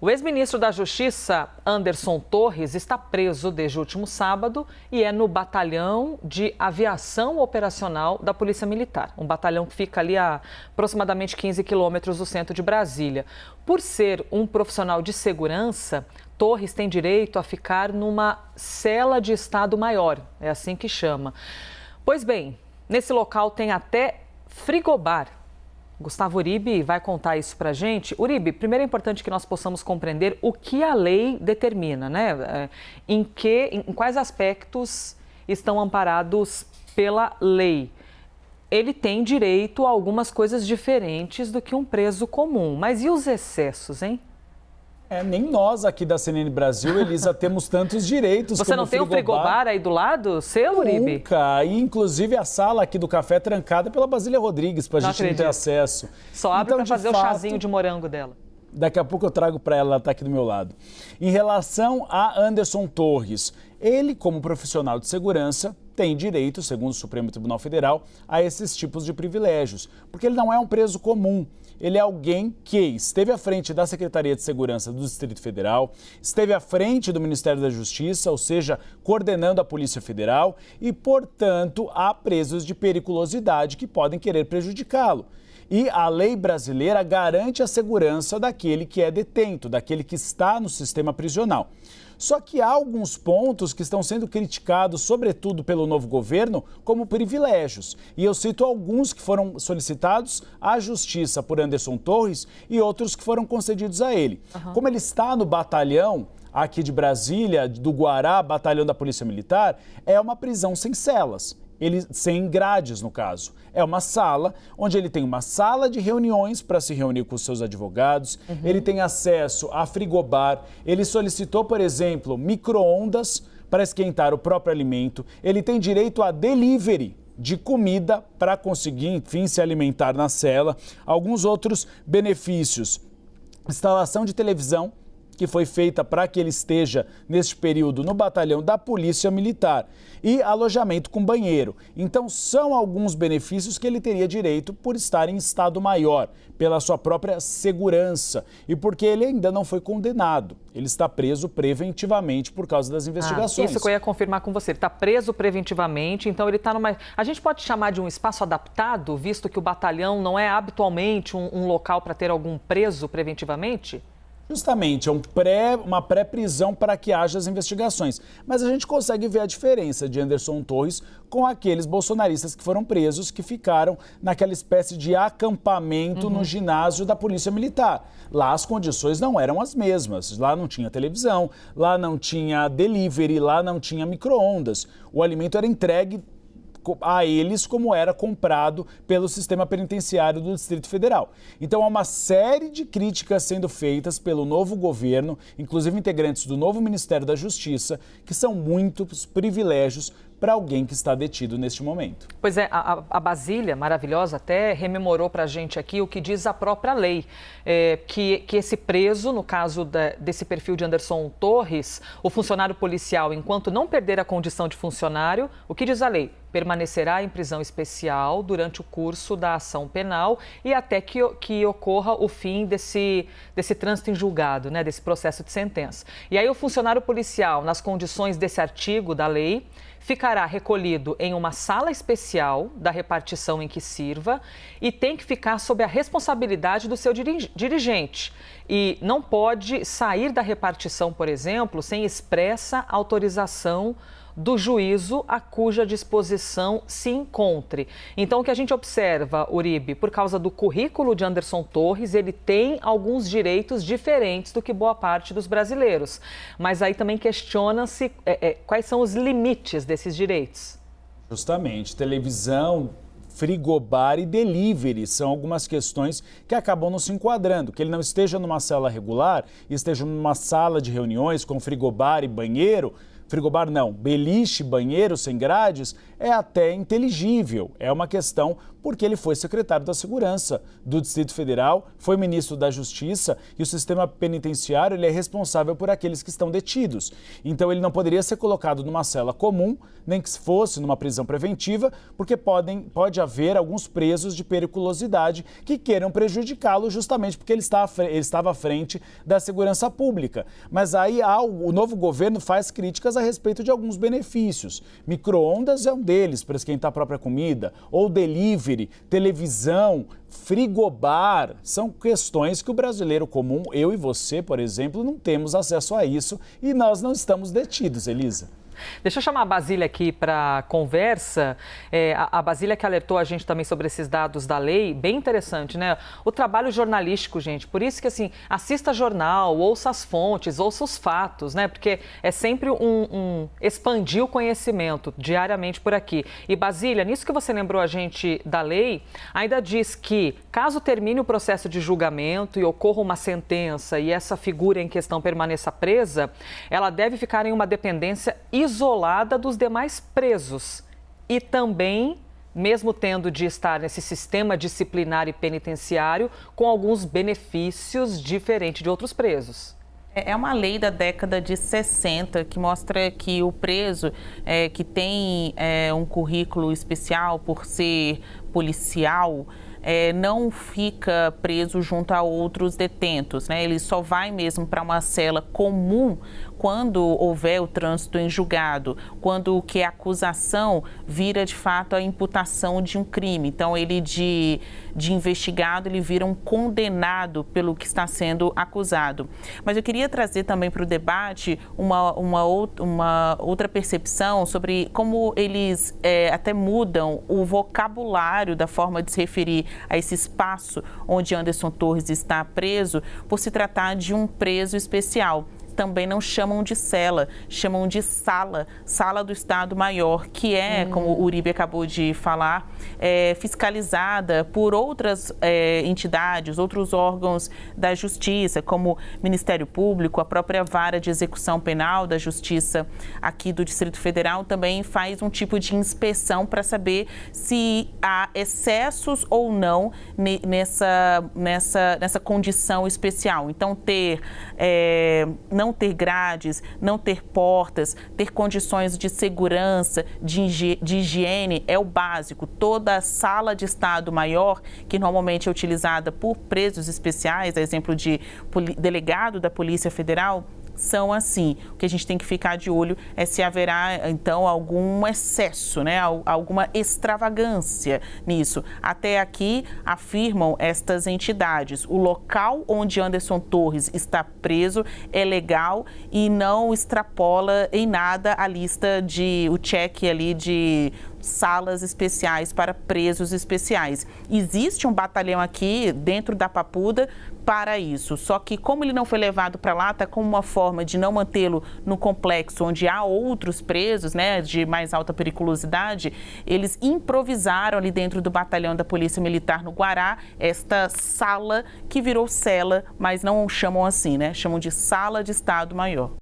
O ex-ministro da Justiça, Anderson Torres, está preso desde o último sábado e é no Batalhão de Aviação Operacional da Polícia Militar. Um batalhão que fica ali a aproximadamente 15 quilômetros do centro de Brasília. Por ser um profissional de segurança, Torres tem direito a ficar numa cela de Estado Maior, é assim que chama. Pois bem, nesse local tem até frigobar. Gustavo Uribe vai contar isso para a gente. Uribe, primeiro é importante que nós possamos compreender o que a lei determina, né? Em quais aspectos estão amparados pela lei. Ele tem direito a algumas coisas diferentes do que um preso comum. Mas e os excessos, hein? Nem nós aqui da CNN Brasil, Elisa, temos tantos direitos. Você não tem um frigobar aí do lado seu, Uribe? Nunca. E, inclusive, a sala aqui do café é trancada pela Basília Rodrigues, para a gente não ter acesso. Só abre para fazer o chazinho de morango dela. Daqui a pouco eu trago para ela está aqui do meu lado. Em relação a Anderson Torres, ele, como profissional de segurança, tem direito, segundo o Supremo Tribunal Federal, a esses tipos de privilégios, porque ele não é um preso comum. Ele é alguém que esteve à frente da Secretaria de Segurança do Distrito Federal, esteve à frente do Ministério da Justiça, ou seja, coordenando a Polícia Federal, e, portanto, há presos de periculosidade que podem querer prejudicá-lo. E a lei brasileira garante a segurança daquele que é detento, daquele que está no sistema prisional. Só que há alguns pontos que estão sendo criticados, sobretudo pelo novo governo, como privilégios. E eu cito alguns que foram solicitados à Justiça por Anderson Torres e outros que foram concedidos a ele. Como ele está no batalhão aqui de Brasília, do Guará, batalhão da Polícia Militar, é uma prisão sem celas. Sem grades, no caso. É uma sala onde ele tem uma sala de reuniões para se reunir com os seus advogados, ele tem acesso a frigobar, ele solicitou, por exemplo, micro-ondas para esquentar o próprio alimento, ele tem direito a delivery de comida para conseguir, enfim, se alimentar na cela. Alguns outros benefícios, instalação de televisão, que foi feita para que ele esteja, neste período, no batalhão da Polícia Militar, e alojamento com banheiro. Então, são alguns benefícios que ele teria direito por estar em Estado Maior, pela sua própria segurança e porque ele ainda não foi condenado. Ele está preso preventivamente por causa das investigações. Isso que eu ia confirmar com você. Ele está preso preventivamente, então ele está numa... A gente pode chamar de um espaço adaptado, visto que o batalhão não é habitualmente um local para ter algum preso preventivamente? Justamente, é uma pré-prisão para que haja as investigações. Mas a gente consegue ver a diferença de Anderson Torres com aqueles bolsonaristas que foram presos, que ficaram naquela espécie de acampamento no ginásio da Polícia Militar. Lá as condições não eram as mesmas. Lá não tinha televisão, lá não tinha delivery, lá não tinha micro-ondas. O alimento era entregue a eles como era comprado pelo sistema penitenciário do Distrito Federal. Então há uma série de críticas sendo feitas pelo novo governo, inclusive integrantes do novo Ministério da Justiça, que são muitos privilégios para alguém que está detido neste momento. Pois é, a Basília, maravilhosa, até rememorou para a gente aqui o que diz a própria lei, que esse preso, no caso desse perfil de Anderson Torres, o funcionário policial, enquanto não perder a condição de funcionário, o que diz a lei? Permanecerá em prisão especial durante o curso da ação penal e até que ocorra o fim desse trânsito em julgado, né, desse processo de sentença. E aí o funcionário policial, nas condições desse artigo da lei, ficará recolhido em uma sala especial da repartição em que sirva e tem que ficar sob a responsabilidade do seu dirigente. E não pode sair da repartição, por exemplo, sem expressa autorização do juízo a cuja disposição se encontre. Então, o que a gente observa, Uribe, por causa do currículo de Anderson Torres, ele tem alguns direitos diferentes do que boa parte dos brasileiros. Mas aí também questiona-se quais são os limites desses direitos. Justamente, televisão, frigobar e delivery são algumas questões que acabam não se enquadrando. Que ele não esteja numa cela regular, esteja numa sala de reuniões com frigobar e banheiro. Frigobar não, beliche, banheiro sem grades, é até inteligível. É uma questão porque ele foi secretário da Segurança do Distrito Federal, foi ministro da Justiça e o sistema penitenciário ele é responsável por aqueles que estão detidos. Então ele não poderia ser colocado numa cela comum, nem que fosse numa prisão preventiva, porque pode haver alguns presos de periculosidade que queiram prejudicá-lo justamente porque ele estava à frente da segurança pública. Mas aí o novo governo faz críticas a respeito de alguns benefícios. Micro-ondas é um deles para esquentar a própria comida, ou delivery, televisão, frigobar. São questões que o brasileiro comum, eu e você, por exemplo, não temos acesso a isso e nós não estamos detidos, Elisa. Deixa eu chamar a Basília aqui para conversa. A Basília que alertou a gente também sobre esses dados da lei, bem interessante, né? O trabalho jornalístico, gente, por isso que assim, assista jornal, ouça as fontes, ouça os fatos, né? Porque é sempre expandir o conhecimento diariamente por aqui. E Basília, nisso que você lembrou a gente da lei, ainda diz que caso termine o processo de julgamento e ocorra uma sentença e essa figura em questão permaneça presa, ela deve ficar em uma dependência isolada dos demais presos e também, mesmo tendo de estar nesse sistema disciplinar e penitenciário, com alguns benefícios diferentes de outros presos. É uma lei da década de 60 que mostra que o preso que tem um currículo especial por ser policial, não fica preso junto a outros detentos, né? Ele só vai mesmo para uma cela comum quando houver o trânsito em julgado, quando o que é acusação vira de fato a imputação de um crime. Então ele de investigado, ele vira um condenado pelo que está sendo acusado. Mas eu queria trazer também para o debate uma outra percepção sobre como eles até mudam o vocabulário da forma de se referir a esse espaço onde Anderson Torres está preso, por se tratar de um preso especial. Também não chamam de cela, chamam de sala do Estado-Maior, que é, como o Uribe acabou de falar, fiscalizada por outras entidades, outros órgãos da Justiça, como Ministério Público, a própria Vara de Execução Penal da Justiça aqui do Distrito Federal também faz um tipo de inspeção para saber se há excessos ou não nessa condição especial. Então, não ter grades, não ter portas, ter condições de segurança, de higiene é o básico. Toda sala de Estado-Maior, que normalmente é utilizada por presos especiais, a exemplo de delegado da Polícia Federal, são assim. O que a gente tem que ficar de olho é se haverá, então, algum excesso, né? Alguma extravagância nisso. Até aqui, afirmam estas entidades, o local onde Anderson Torres está preso é legal e não extrapola em nada a lista o cheque ali de salas especiais para presos especiais. Existe um batalhão aqui dentro da Papuda para isso, só que como ele não foi levado para lá, está como uma forma de não mantê-lo no complexo onde há outros presos, né, de mais alta periculosidade, eles improvisaram ali dentro do batalhão da Polícia Militar no Guará esta sala que virou cela, mas não chamam assim, né, chamam de Sala de Estado-Maior.